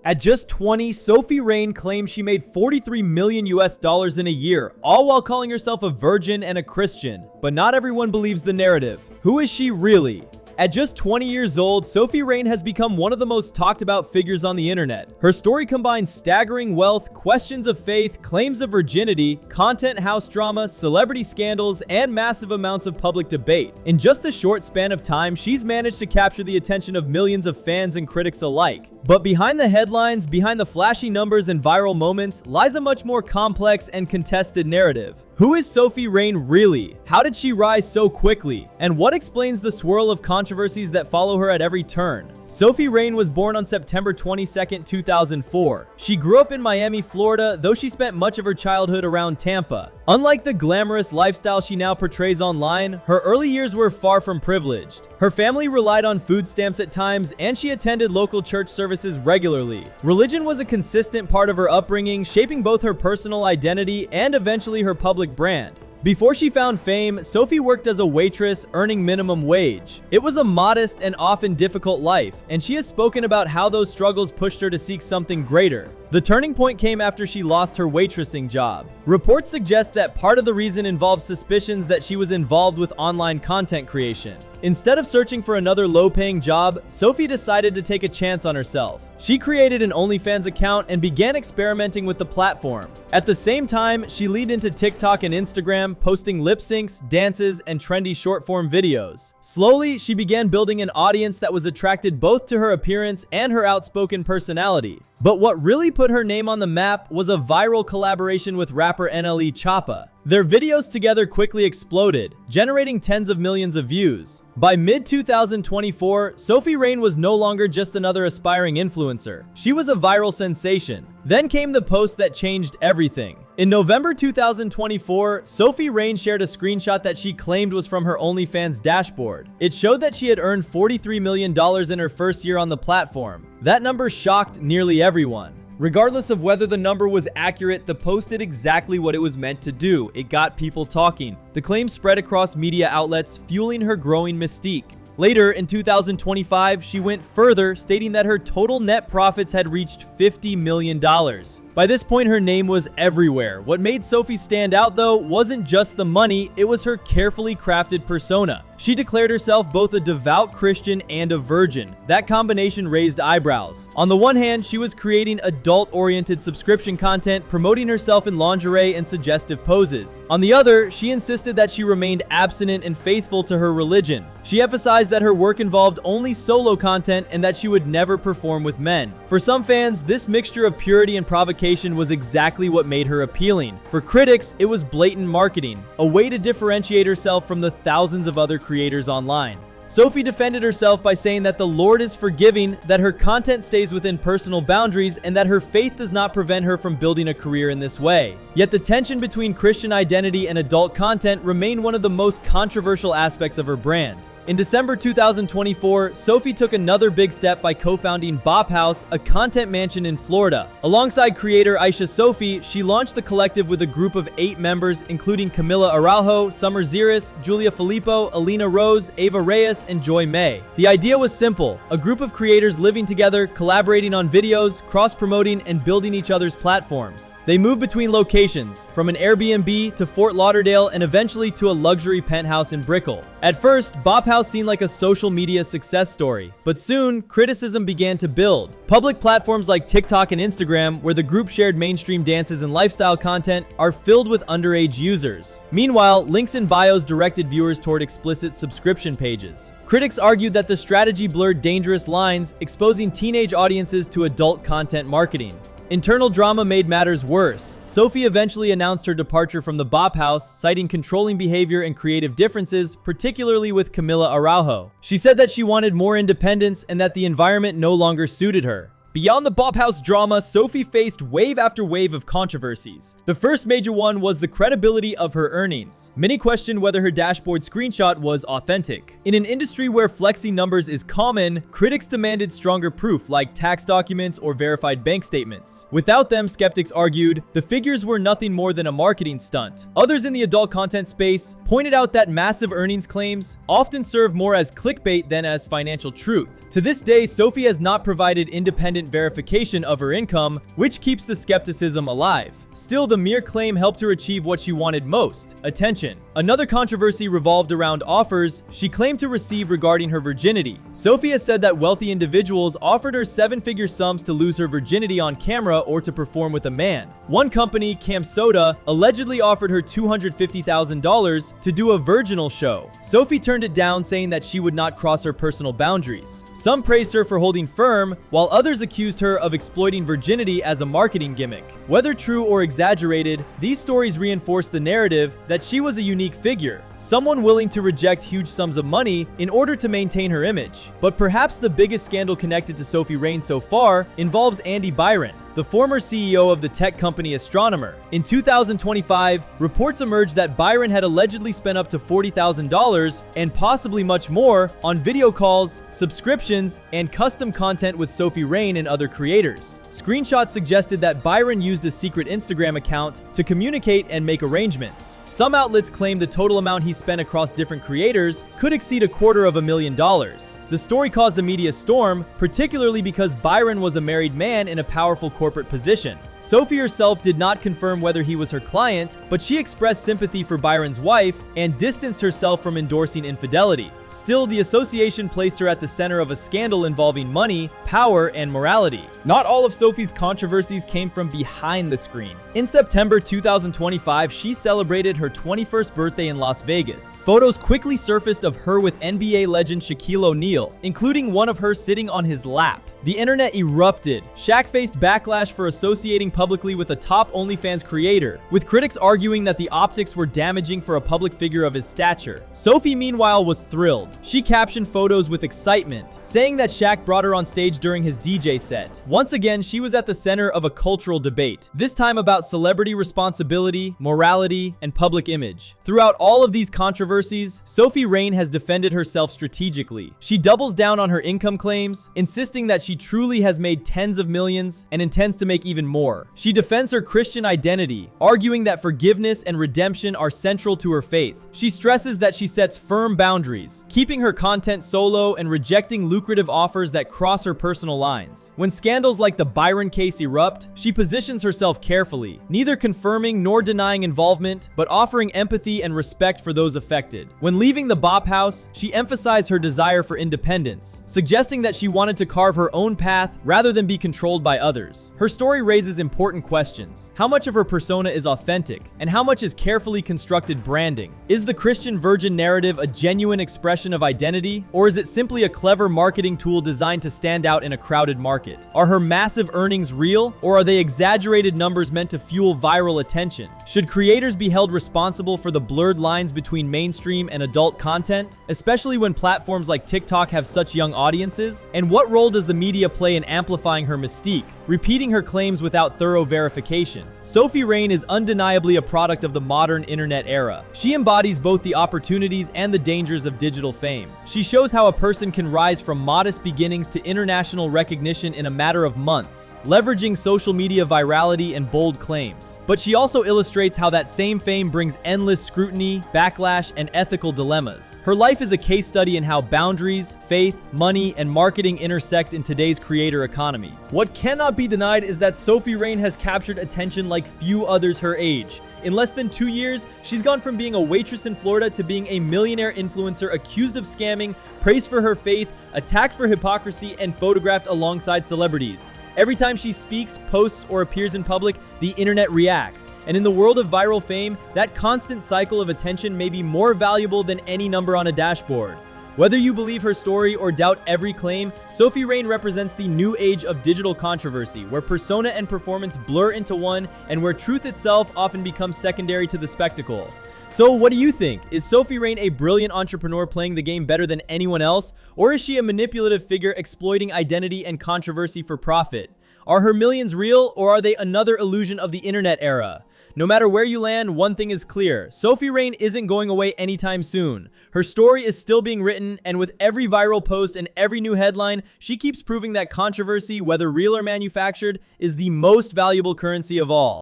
At just 20, Sophie Rain claimed she made $43 million in a year, all while calling herself a virgin and a Christian. But not everyone believes the narrative. Who is she really? At just 20 years old, Sophie Rain has become one of the most talked about figures on the internet. Her story combines staggering wealth, questions of faith, claims of virginity, content house drama, celebrity scandals, and massive amounts of public debate. In just a short span of time, she's managed to capture the attention of millions of fans and critics alike. But behind the headlines, behind the flashy numbers and viral moments, lies a much more complex and contested narrative. Who is Sophie Rain really? How did she rise so quickly? And what explains the swirl of controversies that follow her at every turn? Sophie Rain was born on September 22, 2004. She grew up in Miami, Florida, though she spent much of her childhood around Tampa. Unlike the glamorous lifestyle she now portrays online, her early years were far from privileged. Her family relied on food stamps at times, and she attended local church services regularly. Religion was a consistent part of her upbringing, shaping both her personal identity and eventually her public brand. Before she found fame, Sophie worked as a waitress, earning minimum wage. It was a modest and often difficult life, and she has spoken about how those struggles pushed her to seek something greater. The turning point came after she lost her waitressing job. Reports suggest that part of the reason involved suspicions that she was involved with online content creation. Instead of searching for another low-paying job, Sophie decided to take a chance on herself. She created an OnlyFans account and began experimenting with the platform. At the same time, she leaned into TikTok and Instagram, posting lip syncs, dances, and trendy short-form videos. Slowly, she began building an audience that was attracted both to her appearance and her outspoken personality. But what really put her name on the map was a viral collaboration with rapper NLE Choppa. Their videos together quickly exploded, generating tens of millions of views. By mid-2024, Sophie Rain was no longer just another aspiring influencer. She was a viral sensation. Then came the post that changed everything. In November 2024, Sophie Rain shared a screenshot that she claimed was from her OnlyFans dashboard. It showed that she had earned $43 million in her first year on the platform. That number shocked nearly everyone. Regardless of whether the number was accurate, the post did exactly what it was meant to do. It got people talking. The claim spread across media outlets, fueling her growing mystique. Later, in 2025, she went further, stating that her total net profits had reached $50 million. By this point, her name was everywhere. What made Sophie stand out, though, wasn't just the money, it was her carefully crafted persona. She declared herself both a devout Christian and a virgin. That combination raised eyebrows. On the one hand, she was creating adult-oriented subscription content, promoting herself in lingerie and suggestive poses. On the other, she insisted that she remained abstinent and faithful to her religion. She emphasized that her work involved only solo content and that she would never perform with men. For some fans, this mixture of purity and provocation was exactly what made her appealing. For critics, it was blatant marketing, a way to differentiate herself from the thousands of other creators online. Sophie defended herself by saying that the Lord is forgiving, that her content stays within personal boundaries, and that her faith does not prevent her from building a career in this way. Yet the tension between Christian identity and adult content remained one of the most controversial aspects of her brand. In December 2024, Sophie took another big step by co-founding Bop House, a content mansion in Florida. Alongside creator Aisha Sophie, she launched the collective with a group of 8 members, including Camila Araujo, Summer Ziris, Julia Filippo, Alina Rose, Ava Reyes, and Joy May. The idea was simple: a group of creators living together, collaborating on videos, cross-promoting, and building each other's platforms. They moved between locations, from an Airbnb to Fort Lauderdale and eventually to a luxury penthouse in Brickell. At first, Bop House seemed like a social media success story, but soon, criticism began to build. Public platforms like TikTok and Instagram, where the group shared mainstream dances and lifestyle content, are filled with underage users. Meanwhile, links in bios directed viewers toward explicit subscription pages. Critics argued that the strategy blurred dangerous lines, exposing teenage audiences to adult content marketing. Internal drama made matters worse. Sophie eventually announced her departure from the Bop House, citing controlling behavior and creative differences, particularly with Camila Araujo. She said that she wanted more independence and that the environment no longer suited her. Beyond the Bop House drama, Sophie faced wave after wave of controversies. The first major one was the credibility of her earnings. Many questioned whether her dashboard screenshot was authentic. In an industry where flexing numbers is common, critics demanded stronger proof like tax documents or verified bank statements. Without them, skeptics argued, the figures were nothing more than a marketing stunt. Others in the adult content space pointed out that massive earnings claims often serve more as clickbait than as financial truth. To this day, Sophie has not provided independent independent verification of her income, which keeps the skepticism alive. Still, the mere claim helped her achieve what she wanted most: attention. Another controversy revolved around offers she claimed to receive regarding her virginity. Sophie has said that wealthy individuals offered her seven-figure sums to lose her virginity on camera or to perform with a man. One company, Camp Soda, allegedly offered her $250,000 to do a virginal show. Sophie turned it down, saying that she would not cross her personal boundaries. Some praised her for holding firm, while others accused her of exploiting virginity as a marketing gimmick. Whether true or exaggerated, these stories reinforce the narrative that she was a unique figure, someone willing to reject huge sums of money in order to maintain her image. But perhaps the biggest scandal connected to Sophie Rain so far involves Andy Byron, the former CEO of the tech company Astronomer. In 2025, reports emerged that Byron had allegedly spent up to $40,000 and possibly much more on video calls, subscriptions, and custom content with Sophie Rain and other creators. Screenshots suggested that Byron used a secret Instagram account to communicate and make arrangements. Some outlets claim the total amount he spent across different creators could exceed $250,000. The story caused a media storm, particularly because Byron was a married man in a powerful corporate position. Sophie herself did not confirm whether he was her client, but she expressed sympathy for Byron's wife and distanced herself from endorsing infidelity. Still, the association placed her at the center of a scandal involving money, power, and morality. Not all of Sophie's controversies came from behind the screen. In September 2025, she celebrated her 21st birthday in Las Vegas. Photos quickly surfaced of her with NBA legend Shaquille O'Neal, including one of her sitting on his lap. The internet erupted. Shaq faced backlash for associating publicly with a top OnlyFans creator, with critics arguing that the optics were damaging for a public figure of his stature. Sophie, meanwhile, was thrilled. She captioned photos with excitement, saying that Shaq brought her on stage during his DJ set. Once again, she was at the center of a cultural debate, this time about celebrity responsibility, morality, and public image. Throughout all of these controversies, Sophie Rain has defended herself strategically. She doubles down on her income claims, insisting that she truly has made tens of millions and intends to make even more. She defends her Christian identity, arguing that forgiveness and redemption are central to her faith. She stresses that she sets firm boundaries, keeping her content solo and rejecting lucrative offers that cross her personal lines. When scandals like the Byron case erupt, she positions herself carefully, neither confirming nor denying involvement, but offering empathy and respect for those affected. When leaving the Bop House, she emphasized her desire for independence, suggesting that she wanted to carve her own path rather than be controlled by others. Her story raises important questions. How much of her persona is authentic, and how much is carefully constructed branding? Is the Christian virgin narrative a genuine expression of identity, or is it simply a clever marketing tool designed to stand out in a crowded market? Are her massive earnings real, or are they exaggerated numbers meant to fuel viral attention? Should creators be held responsible for the blurred lines between mainstream and adult content, especially when platforms like TikTok have such young audiences? And what role does the media play in amplifying her mystique, repeating her claims without thorough verification? Sophie Rain is undeniably a product of the modern internet era. She embodies both the opportunities and the dangers of digital fame. She shows how a person can rise from modest beginnings to international recognition in a matter of months, leveraging social media virality and bold claims. But she also illustrates how that same fame brings endless scrutiny, backlash, and ethical dilemmas. Her life is a case study in how boundaries, faith, money, and marketing intersect in today's creator economy. What cannot be denied is that Sophie Rain has captured attention like few others her age. In less than 2 years, she's gone from being a waitress in Florida to being a millionaire influencer accused of scamming, praised for her faith, attacked for hypocrisy, and photographed alongside celebrities. Every time she speaks, posts, or appears in public, the internet reacts. And in the world of viral fame, that constant cycle of attention may be more valuable than any number on a dashboard. Whether you believe her story or doubt every claim, Sophie Rain represents the new age of digital controversy, where persona and performance blur into one and where truth itself often becomes secondary to the spectacle. So what do you think? Is Sophie Rain a brilliant entrepreneur playing the game better than anyone else? Or is she a manipulative figure exploiting identity and controversy for profit? Are her millions real, or are they another illusion of the internet era? No matter where you land, one thing is clear. Sophie Rain isn't going away anytime soon. Her story is still being written, and with every viral post and every new headline, she keeps proving that controversy, whether real or manufactured, is the most valuable currency of all.